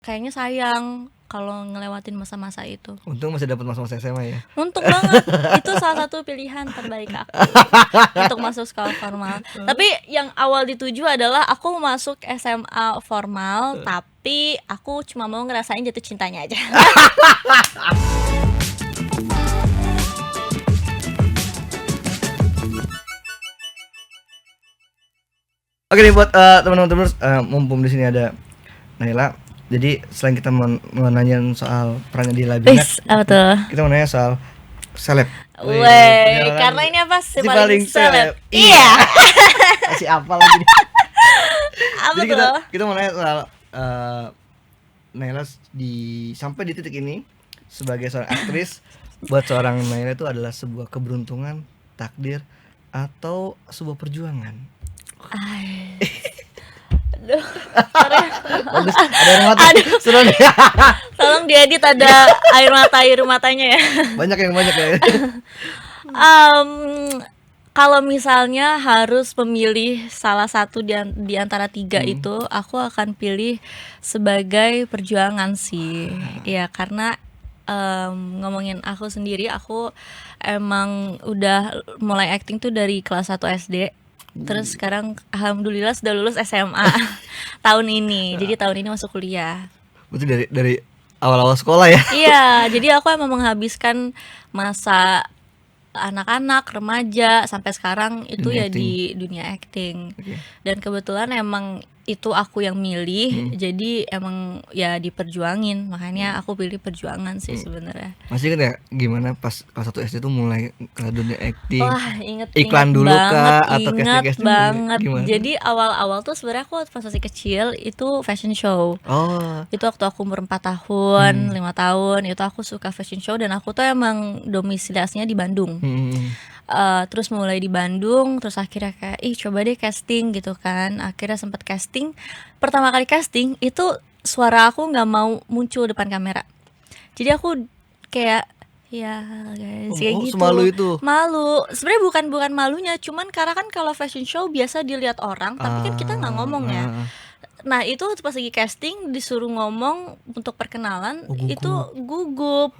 kayaknya sayang kalau ngelewatin masa-masa itu. Untung masih dapat masa-masa SMA ya. Untung banget, itu salah satu pilihan terbaik aku untuk masuk sekolah formal. Tapi yang awal dituju adalah aku masuk SMA formal, tapi aku cuma mau ngerasain jatuh cintanya aja. Oke nih buat teman-teman mumpung di sini ada Naila. Jadi selain kita mau nanya soal perannya di Labinet, Apa tuh? kita mau nanya soal seleb. Weh, karena ini apa sih paling seleb? Iya. Masih apa lagi nih? Apa Jadi tuh? kita mau nanya soal Naila sampai di titik ini sebagai seorang aktris. Buat seorang Naila itu adalah sebuah keberuntungan, takdir, atau sebuah perjuangan. Aduh. Bagus, ada air mata. Seru nih. Tolong diedit ada air matanya ya. Banyak ya. Kalau misalnya harus memilih salah satu di antara tiga itu, aku akan pilih sebagai perjuangan sih. Ya karena ngomongin aku sendiri, aku emang udah mulai acting tuh dari kelas 1 SD. Terus sekarang alhamdulillah sudah lulus SMA tahun ini. Jadi tahun ini masuk kuliah. Berarti dari awal-awal sekolah ya. Iya, jadi aku emang menghabiskan masa anak-anak, remaja sampai sekarang itu Dunia ya acting. di dunia acting. Oke. Dan kebetulan emang itu aku yang milih, jadi emang ya diperjuangin. Makanya aku pilih perjuangan sih sebenarnya. Masih ingat ya gimana pas kelas 1 SD tuh mulai ke dunia acting? Wah, inget Iklan inget dulu banget, kah atau inget casting banget. gimana? Jadi awal-awal tuh sebenarnya aku pas masih kecil itu fashion show. Oh, Itu waktu aku umur 4 tahun, 5 tahun, itu aku suka fashion show dan aku tuh emang domisiliasinya di Bandung. Terus mulai di Bandung, terus akhirnya kayak coba deh casting gitu kan. Akhirnya sempat casting. Pertama kali casting itu suara aku nggak mau muncul depan kamera. Jadi aku kayak ya guys kayak gitu. semalu itu. Malu. Sebenarnya bukan malunya, cuman karena kan kalau fashion show biasa dilihat orang, tapi kan kita nggak ngomong ya. Nah itu pas lagi casting disuruh ngomong untuk perkenalan, itu gugup.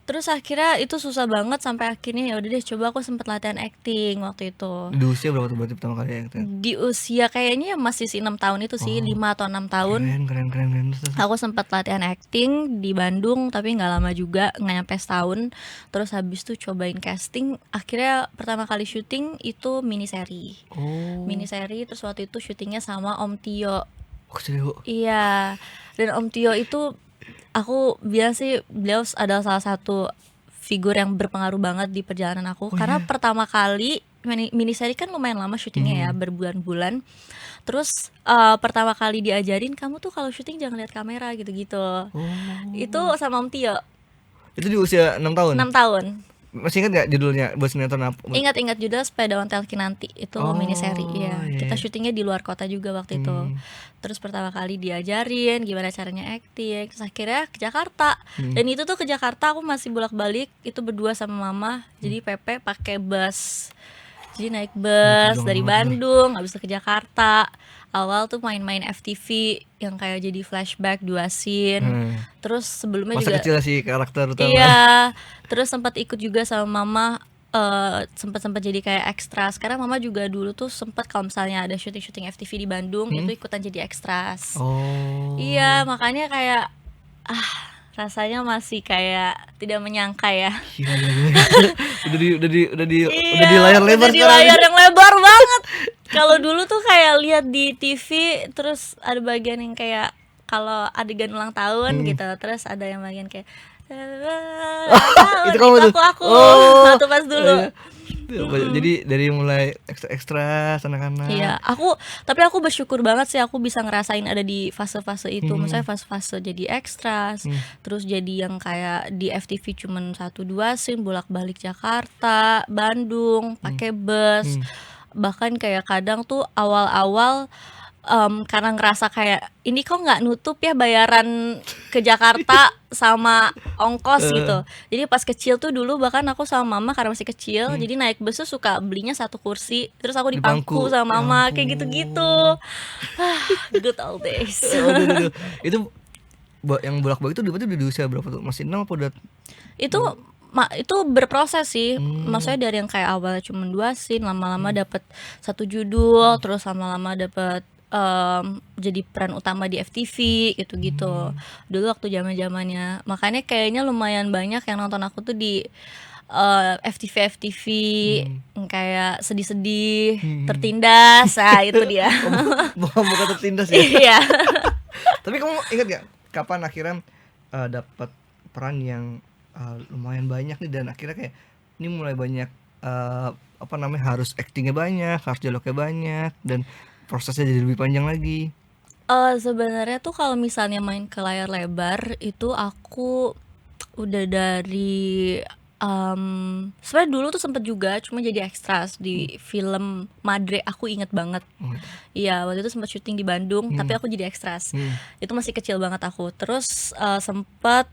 Terus akhirnya itu susah banget sampai akhirnya ya udah deh coba aku sempat latihan acting waktu itu. Di usia berapa tuh berarti pertama kali acting? Di usia kayaknya masih 6 tahun itu sih, 5 atau 6 tahun. Keren. Aku sempat latihan acting di Bandung tapi nggak lama juga, nggak nyampe setahun. Terus habis itu cobain casting, akhirnya pertama kali syuting itu miniseri. Miniseri, terus waktu itu syutingnya sama Om Tio. Iya, dan Om Tio itu aku bilang sih beliau adalah salah satu figur yang berpengaruh banget di perjalanan aku. Karena pertama kali miniseri kan lumayan lama syutingnya ya, berbulan-bulan. Terus pertama kali diajarin kamu tuh kalau syuting jangan lihat kamera gitu-gitu. Itu sama Om Tio. Itu di usia 6 tahun? 6 tahun. Masih ingat gak judulnya buat sinetron apa? Ingat judul Sepeda Ontel Kinanti. Itu miniseri ya. Kita syutingnya di luar kota juga waktu itu. Terus pertama kali diajarin gimana caranya acting. Terus akhirnya ke Jakarta. Dan itu tuh ke Jakarta aku masih bolak-balik. Itu berdua sama mama. Jadi Pepe pakai bus. Jadi naik bus dari Bandung habis itu ke Jakarta. Awal tuh main-main FTV yang kayak jadi flashback 2 scene. Terus sebelumnya Masa juga kecil sih karakter utama. iya. Terus sempat ikut juga sama mama, sempat jadi kayak ekstras. Karena mama juga dulu tuh sempat kalau misalnya ada syuting FTV di Bandung itu ikutan jadi ekstras. Iya, makanya kayak rasanya masih kayak tidak menyangka ya. Udah di layar lebar udah di sekarang. layar yang lebar banget. Kalau dulu tuh kayak lihat di TV terus ada bagian yang kayak kalau adegan ulang tahun gitu, terus ada yang bagian kayak itu kamu tuh. aku waktu pas dulu. Jadi dari mulai ekstra anak-anak. Iya, tapi aku bersyukur banget sih aku bisa ngerasain ada di fase-fase itu. Misalnya fase-fase jadi ekstras, terus jadi yang kayak di FTV cuman 1-2 scene bolak-balik Jakarta, Bandung, pakai bus. Bahkan kayak kadang tuh awal-awal karena ngerasa kayak ini kok nggak nutup ya bayaran ke Jakarta sama ongkos gitu. Jadi pas kecil tuh dulu bahkan aku sama mama karena masih kecil, jadi naik bus tuh suka belinya 1 kursi, terus aku di pangku sama mama kayak gitu-gitu. Good old days. Itu yang bolak-balik itu berarti udah di usia berapa tuh? Masih 6 apa udah? Itu itu berproses sih. Hmm. Maksudnya dari yang kayak awalnya cuma 2 scene, lama-lama dapet 1 judul, terus lama-lama dapet jadi peran utama di FTV gitu-gitu. Dulu waktu zaman-zamannya. Makanya kayaknya lumayan banyak yang nonton aku tuh di FTV yang kayak sedih-sedih, tertindas. Nah, itu dia. Bukan tertindas ya. Iya. Tapi kamu ingat gak kapan akhirnya dapat peran yang lumayan banyak nih, dan akhirnya kayak ini mulai banyak apa namanya, harus actingnya banyak, harus dialognya banyak, dan prosesnya jadi lebih panjang lagi. Sebenarnya tuh kalau misalnya main ke layar lebar itu aku udah dari sebenarnya dulu tuh sempet juga cuma jadi extras di film Madre, aku inget banget. Iya, waktu itu sempat syuting di Bandung, tapi aku jadi extras. Itu masih kecil banget aku. Terus sempat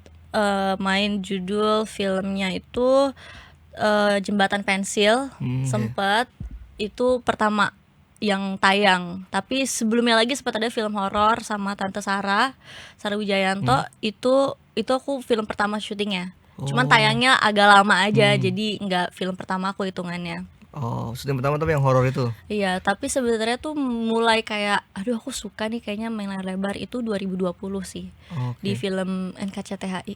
main judul filmnya itu Jembatan Pensil, sempat itu pertama yang tayang. Tapi sebelumnya lagi sempat ada film horor sama Tante Sarah Wijayanto. Itu aku film pertama syutingnya. Cuman tayangnya agak lama aja, jadi nggak film pertama aku hitungannya. Oh, syuting pertama tapi yang horor itu. Iya, tapi sebenarnya tuh mulai kayak aduh aku suka nih kayaknya main layar lebar itu 2020 sih. Di film NKCTHI.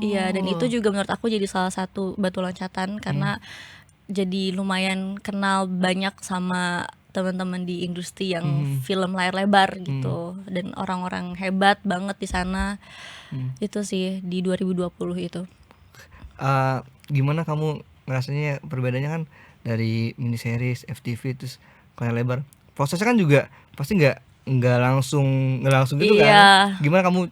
Iya, dan itu juga menurut aku jadi salah satu batu loncatan karena jadi lumayan kenal banyak sama teman-teman di industri yang film layar lebar gitu, dan orang-orang hebat banget di sana. Itu sih di 2020 itu. Gimana kamu ngerasanya perbedaannya kan dari miniseries, FTV terus layar lebar? Prosesnya kan juga pasti nggak langsung gitu kan? Gimana kamu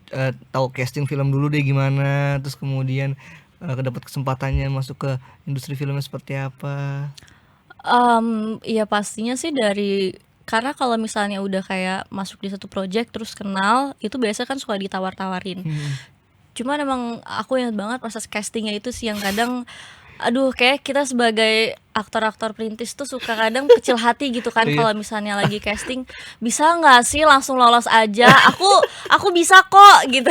tahu casting film dulu deh gimana, terus kemudian dapat kesempatannya masuk ke industri filmnya seperti apa? Ya pastinya sih karena kalau misalnya udah kayak masuk di satu project terus kenal, itu biasa kan suka ditawar-tawarin. Cuman emang aku ingat banget proses castingnya itu sih yang kadang aduh kayak kita sebagai aktor-aktor perintis tuh suka kadang kecil hati gitu kan. Kalau misalnya lagi casting, bisa nggak sih langsung lolos aja, aku bisa kok gitu.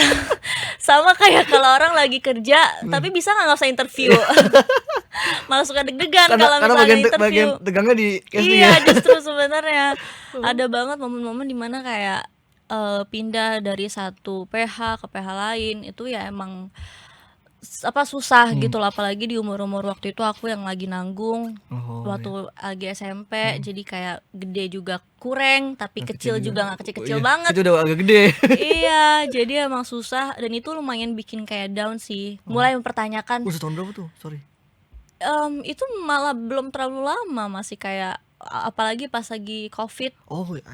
Sama kayak kalau orang lagi kerja tapi bisa nggak usah interview. Malah suka deg-degan kalau misalnya interview. Bagian tegangnya di casting. Iya, justru sebenarnya ada banget momen-momen dimana kayak pindah dari satu PH ke PH lain itu ya emang susah gitu loh, apalagi di umur-umur waktu itu aku yang lagi nanggung waktu lagi SMP, jadi kayak gede juga kurang, tapi kecil juga nggak kecil-kecil banget. Itu udah agak gede. Iya, jadi emang susah dan itu lumayan bikin kayak down sih. Mulai mempertanyakan. Setahun berapa tuh? Sorry. Itu malah belum terlalu lama, masih kayak apalagi pas lagi COVID.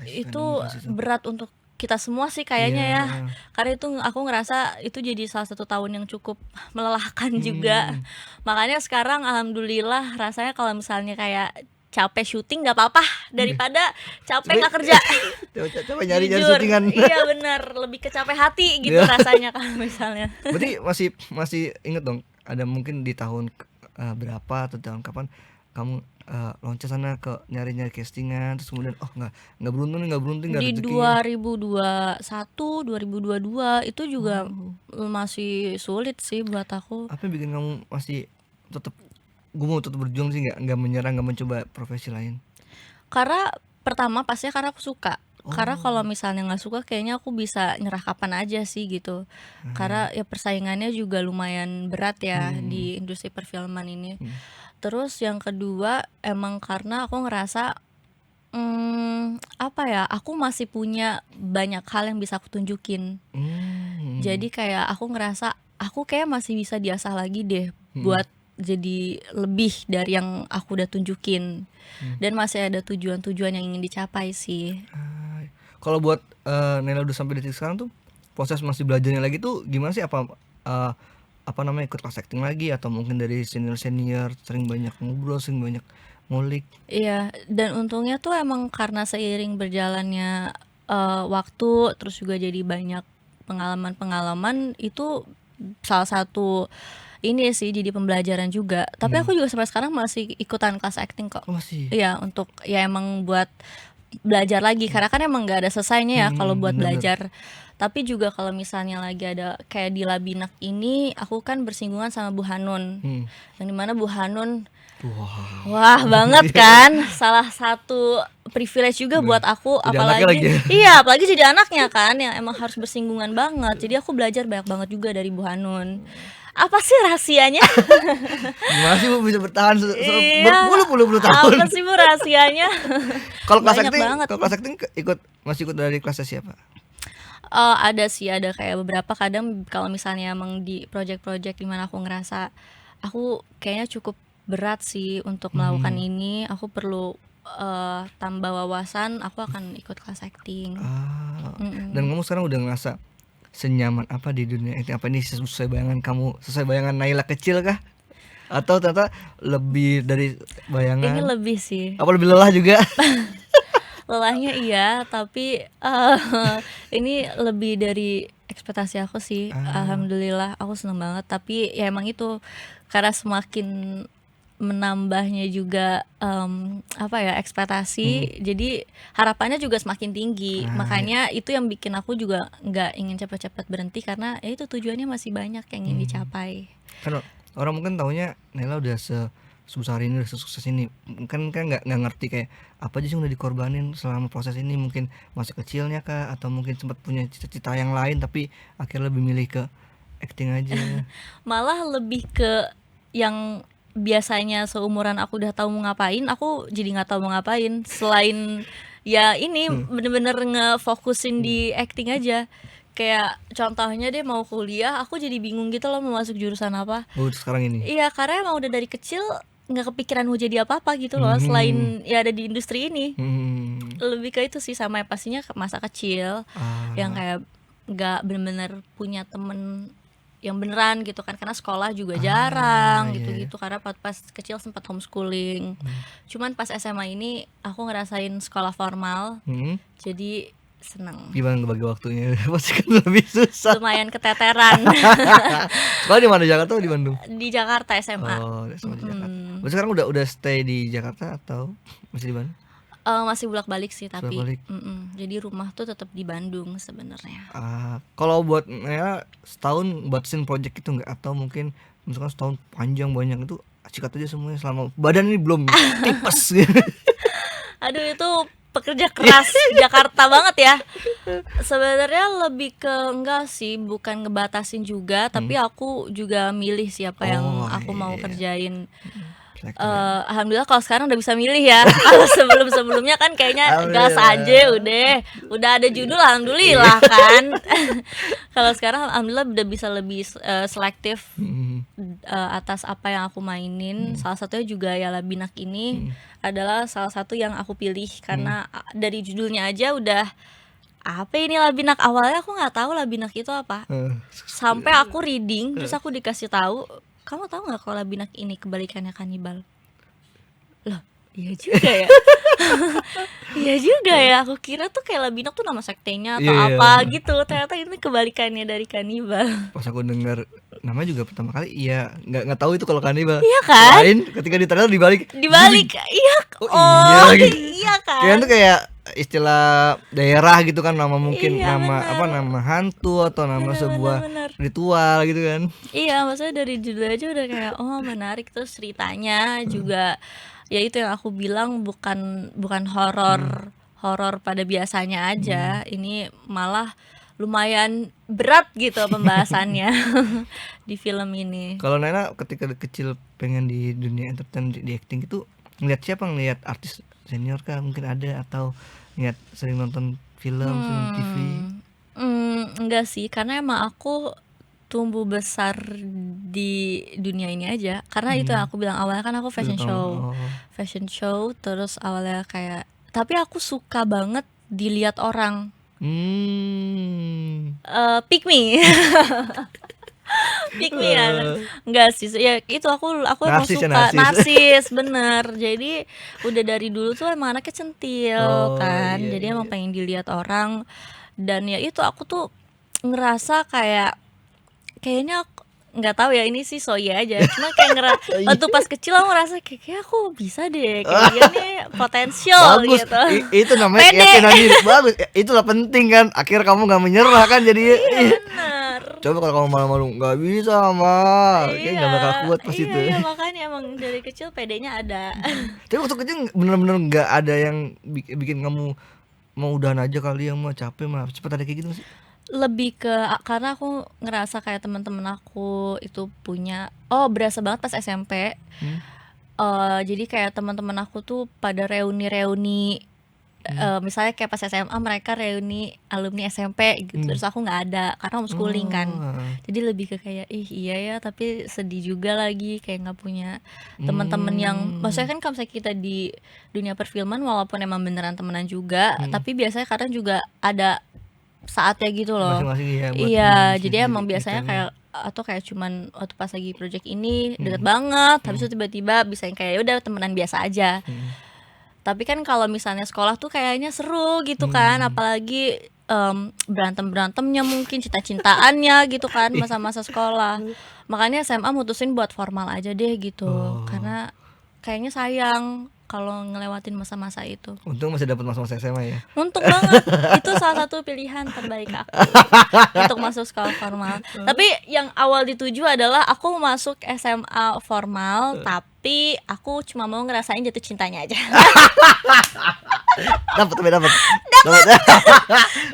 Itu berat untuk kita semua sih kayaknya ya. Karena itu aku ngerasa itu jadi salah satu tahun yang cukup melelahkan juga. Makanya sekarang alhamdulillah rasanya kalau misalnya kayak capek syuting nggak apa-apa daripada capek nggak kerja. Capek nyari syutingan. Iya benar, lebih ke capek hati gitu rasanya kalau misalnya. Berarti masih inget dong, ada mungkin di tahun berapa atau tahun kapan kamu loncat sana ke nyari castingan, terus kemudian nggak beruntung nggak di rezeki. 2021 2022 itu juga masih sulit sih buat aku. Apa yang bikin kamu masih tetap berjuang sih, nggak menyerah, nggak mencoba profesi lain? Karena pertama pastinya karena aku suka. Karena kalau misalnya nggak suka kayaknya aku bisa nyerah kapan aja sih gitu. Karena ya persaingannya juga lumayan berat ya di industri perfilman ini. Terus yang kedua emang karena aku ngerasa apa ya, aku masih punya banyak hal yang bisa aku tunjukin. Jadi kayak aku ngerasa aku kayak masih bisa diasah lagi deh buat jadi lebih dari yang aku udah tunjukin. Dan masih ada tujuan-tujuan yang ingin dicapai sih. Kalau buat Nela udah sampai detik sekarang tuh proses masih belajarnya lagi tuh gimana sih? Apa namanya, ikut kelas acting lagi atau mungkin dari senior sering banyak ngobrol, sering banyak ngulik? Iya, dan untungnya tuh emang karena seiring berjalannya waktu, terus juga jadi banyak pengalaman-pengalaman, itu salah satu ini sih jadi pembelajaran juga. Tapi aku juga sampai sekarang masih ikutan kelas acting kok. Masih? Iya, untuk ya emang buat belajar lagi karena kan emang nggak ada selesainya ya kalau buat belajar. Tapi juga kalau misalnya lagi ada kayak di Labinak ini, aku kan bersinggungan sama Bu Hanun. Yang dimana Bu Hanun wah banget kan, salah satu privilege juga buat aku, Jadi anaknya lagi apalagi ya? iya apalagi jadi anaknya kan yang emang harus bersinggungan banget. Jadi aku belajar banyak banget juga dari Bu Hanun. Apa sih rahasianya? Gimana sih Bu bisa bertahan Iya, berpuluh-puluh tahun? apa sih Bu rahasianya? Kalau kelas Banyak acting, banget. kalau kelas acting masih ikut dari kelasnya siapa? Ada sih, ada kayak beberapa kadang kalau misalnya emang di project-project dimana aku ngerasa aku kayaknya cukup berat sih untuk melakukan ini, aku perlu tambah wawasan, aku akan ikut kelas acting. Dan kamu sekarang udah ngerasa senyaman apa di dunia acting? Apa ini sesuai bayangan kamu, sesuai bayangan Naila kecil kah? Atau ternyata lebih dari bayangan? Ini lebih sih. Apa lebih lelah juga? Lelahnya iya, tapi ini lebih dari ekspektasi aku sih. Alhamdulillah, aku seneng banget. Tapi ya emang itu karena semakin menambahnya juga apa ya ekspektasi, jadi harapannya juga semakin tinggi. Makanya itu yang bikin aku juga nggak ingin cepat-cepat berhenti karena ya itu tujuannya masih banyak yang ingin dicapai. Kan orang mungkin taunya Naila udah sebesar ini, udah sukses ini, kan nggak ngerti kayak apa aja sih yang udah dikorbanin selama proses ini. Mungkin masa kecilnya kah, atau mungkin sempat punya cita-cita yang lain tapi akhirnya lebih milih ke acting aja. Malah lebih ke yang biasanya seumuran aku udah tahu mau ngapain, aku jadi nggak tahu mau ngapain selain ya ini bener-bener ngefokusin di acting aja. Kayak contohnya deh mau kuliah, aku jadi bingung gitu loh mau masuk jurusan apa. Sekarang ini. Iya, karena emang udah dari kecil nggak kepikiran mau jadi apa-apa gitu loh, selain ya ada di industri ini. Lebih ke itu sih, sama pastinya masa kecil yang kayak nggak bener-bener punya temen yang beneran gitu kan, karena sekolah juga jarang gitu-gitu, karena pas kecil sempat homeschooling. Cuman pas SMA ini aku ngerasain sekolah formal, jadi seneng. Gimana ngebagi waktunya? Pasti kan lebih susah. Lumayan keteteran. Sekolah di mana, Jakarta atau di Bandung? Di Jakarta SMA. SMA di Jakarta. Berarti sekarang udah stay di Jakarta atau masih di Bandung? Masih bolak-balik sih tapi Bolak-balik. Jadi rumah tuh tetap di Bandung sebenarnya. Kalau buat ya setahun buat scene project itu enggak, atau mungkin misalkan setahun panjang banyak itu sikat aja semuanya selama badan ini belum tipes gitu. Aduh, itu pekerja keras Jakarta banget ya. Sebenarnya lebih ke enggak sih, bukan ngebatasin juga, tapi aku juga milih siapa yang aku mau kerjain. Alhamdulillah kalau sekarang udah bisa milih ya. Kalau sebelumnya kan kayaknya gas aja udah ada judul, alhamdulillah kan. Kalau sekarang alhamdulillah udah bisa lebih selektif atas apa yang aku mainin. Salah satunya juga ya Labinak ini adalah salah satu yang aku pilih karena dari judulnya aja udah apa ini Labinak. Awalnya aku nggak tahu Labinak itu apa, sampai aku reading terus aku dikasih tahu, kamu tahu nggak kalau Labinak ini kebalikannya kanibal? Loh, iya juga ya. Iya juga ya, aku kira tuh kayak Labinak tuh nama sektenya atau apa gitu, ternyata ini kebalikannya dari kanibal. Pas aku dengar namanya juga pertama kali, nggak tahu itu kalau kanibal. Iya kan? Lain ketika di trailer dibalik. Iya. Iya kan? Kayaknya tuh kayak istilah daerah gitu kan, nama mungkin nama bener. apa, nama hantu atau nama sebuah bener. ritual gitu kan. Iya, maksudnya dari judul aja udah kayak menarik, terus ceritanya juga ya itu yang aku bilang bukan horor pada biasanya aja. Ini malah lumayan berat gitu pembahasannya di film ini. Kalau Naila ketika kecil pengen di dunia entertain, di acting itu ngeliat siapa? Ngeliat artis senior kah mungkin ada, atau ngeliat sering nonton film TV? Enggak sih, karena emang aku tumbuh besar di dunia ini aja. Karena itu yang aku bilang awalnya kan aku fashion show, terus awalnya kayak, tapi aku suka banget dilihat orang. Pick me. Pick me ya. Enggak sih, ya itu aku emang suka narsis bener. Jadi udah dari dulu tuh emang anaknya centil kan. Jadi emang pengen dilihat orang. Dan ya itu aku tuh ngerasa kayaknya nggak tahu ya, ini sih soya aja, cuma kayak waktu pas kecil aku ngerasa kayak aku bisa deh, kayak dia nih potensial Bagus, gitu. itu namanya Pede. keyakinan diri. Bagus, itulah penting kan. Akhirnya kamu nggak menyerah kan jadi. Iya benar. Coba kalau kamu malu-malu nggak bisa mah, kayak nggak bakal kuat pas itu. Iya makanya emang dari kecil pedenya ada. Tapi waktu kecil bener-bener nggak ada yang bikin kamu mau udahan aja kali ya, mah capek mah, cepet ada kayak gitu nggak sih? Lebih ke karena aku ngerasa kayak teman-teman aku itu punya, berasa banget pas SMP. Jadi kayak teman-teman aku tuh pada reuni-reuni, misalnya kayak pas SMA mereka reuni alumni SMP gitu, terus aku nggak ada karena homeschooling kan. Jadi lebih ke kayak iya ya, tapi sedih juga lagi kayak nggak punya teman-teman yang, maksudnya kan kalau misalnya kita di dunia perfilman walaupun emang beneran temenan juga, tapi biasanya kadang juga ada saatnya gitu loh. Masing-masing ya buat Iya, diri jadi sendiri, emang biasanya weekend-nya. kayak atau kayak cuman waktu pas lagi project ini deket banget, habis itu tiba-tiba bisa yang kayak ya udah temenan biasa aja. Tapi kan kalau misalnya sekolah tuh kayaknya seru gitu kan, apalagi berantem-berantemnya mungkin cinta-cintaannya gitu kan masa-masa sekolah. Makanya SMA mutusin buat formal aja deh gitu, karena kayaknya sayang kalau ngelewatin masa-masa itu. Untung masih dapat masa-masa SMA ya. Untung banget, itu salah satu pilihan terbaik aku untuk masuk sekolah formal. Tapi yang awal dituju adalah aku masuk SMA formal, tapi aku cuma mau ngerasain jatuh cintanya aja. Dapat.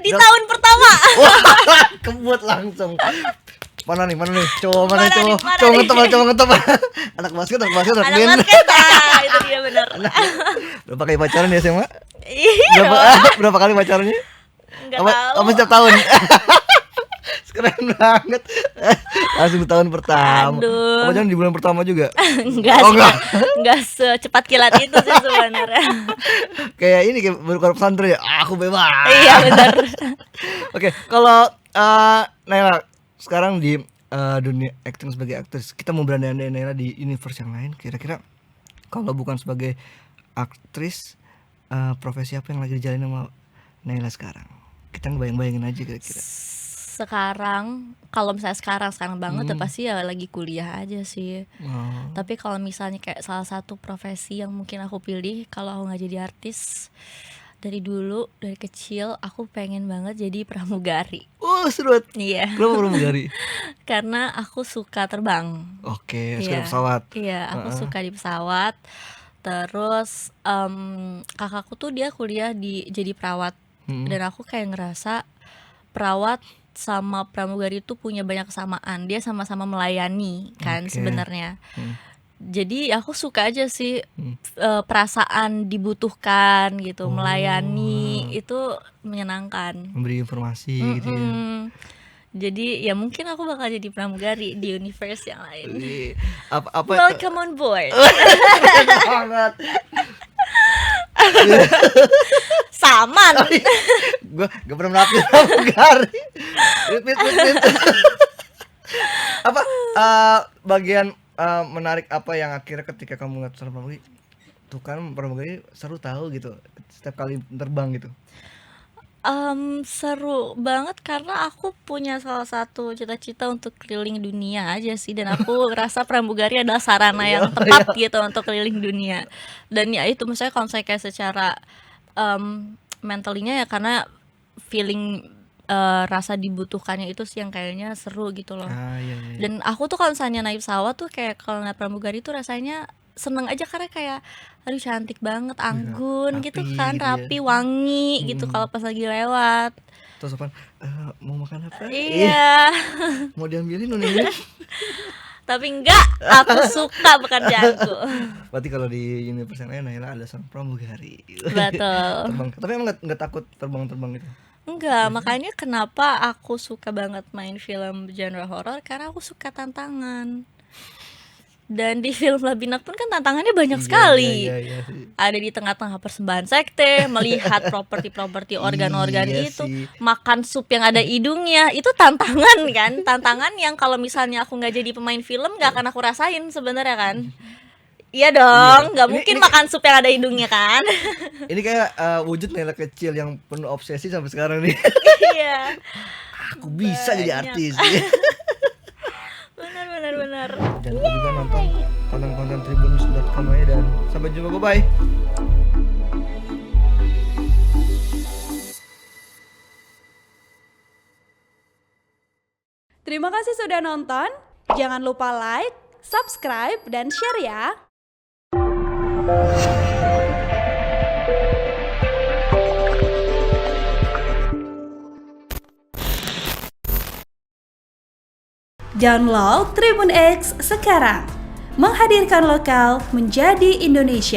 Di tahun pertama. Wah, kebut langsung. Mana nih cowok Mana nih? cowok ngetop anak basket Anak band. basket, itu dia bener. Berapa kali pacaran di SMA? Iya dong, Berapa kali pacarannya? nggak tahu. Apa setiap tahun? Keren banget. Langsung tahun pertama. Aduh. Apa jangan di bulan pertama juga? Enggak Oh, sih, enggak. enggak secepat kilat itu sih sebenarnya. Kayak ini kayak baru keluar pesantren ya. Aku bebas. Iya benar. Oke, kalau Naila sekarang di dunia acting sebagai aktris, kita mau berandai-andai Naila di universe yang lain. Kira-kira kalau bukan sebagai aktris, profesi apa yang lagi dijalani sama Naila sekarang? Kita ngebayang-bayangin aja kira-kira. Sekarang kalau misalnya sekarang banget ya pasti ya lagi kuliah aja sih. Tapi kalau misalnya kayak salah satu profesi yang mungkin aku pilih kalau aku nggak jadi artis, dari dulu dari kecil aku pengen banget jadi pramugari. Seru banget. Iya. Kenapa pramugari? Karena aku suka terbang. Oke, Iya. suka pesawat. Iya, aku suka di pesawat. Terus kakakku tuh dia kuliah jadi perawat. Dan aku kayak ngerasa perawat sama pramugari itu punya banyak kesamaan. Dia sama-sama melayani kan Oke. sebenarnya. Jadi aku suka aja sih perasaan dibutuhkan gitu, melayani itu menyenangkan. Memberi informasi gitu ya. Jadi ya mungkin aku bakal jadi pramugari di universe yang lain. Apa Welcome on board. banget. Saman. Gue gak pernah melatih pramugari. Wait. Apa bagian menarik apa yang akhirnya ketika kamu ngeliat seorang pramugari, tuh kan pramugari seru tahu gitu setiap kali terbang gitu. Seru banget karena aku punya salah satu cita-cita untuk keliling dunia aja sih, dan aku rasa pramugari adalah sarana yang tepat gitu untuk keliling dunia. Dan ya itu maksudnya kalau saya kayak secara mentalinya ya karena feeling rasa dibutuhkannya itu sih yang kayaknya seru gitu loh. Iya. Dan aku tuh kalau misalnya naik pesawat tuh kayak kalau naik pramugari tuh rasanya seneng aja karena kayak aduh cantik banget, anggun rapi gitu kan, gitu ya. rapi, wangi gitu kalau pas lagi lewat. Terus apa? Mau makan apa? Iya. Mau diambilin ini. Tapi enggak, aku suka pekerjaanku. Berarti kalau di universe yang lain Naila ada sang pramugari. Betul. Terbang. Tapi emang nggak takut terbang gitu? Enggak, makanya kenapa aku suka banget main film genre horor, karena aku suka tantangan. Dan di film Labinak pun kan tantangannya banyak sekali. Iya sih. Ada di tengah-tengah persembahan sekte, melihat properti-properti organ-organ Iya itu, sih. makan sup yang ada hidungnya, itu tantangan kan? Tantangan yang kalau misalnya aku nggak jadi pemain film nggak akan aku rasain sebenarnya kan? Iya dong, nggak mungkin makan sup yang ada hidungnya kan? Ini kayak wujud Naila kecil yang penuh obsesi sampai sekarang nih. Iya. Aku bisa jadi Banyak. artis. Benar. bener. Jangan lupa juga nonton konten-konten tribunnews.com aja, dan sampai jumpa, bye-bye. Terima kasih sudah nonton. Jangan lupa like, subscribe, dan share ya. Download Tribun X sekarang. Menghadirkan lokal menjadi Indonesia.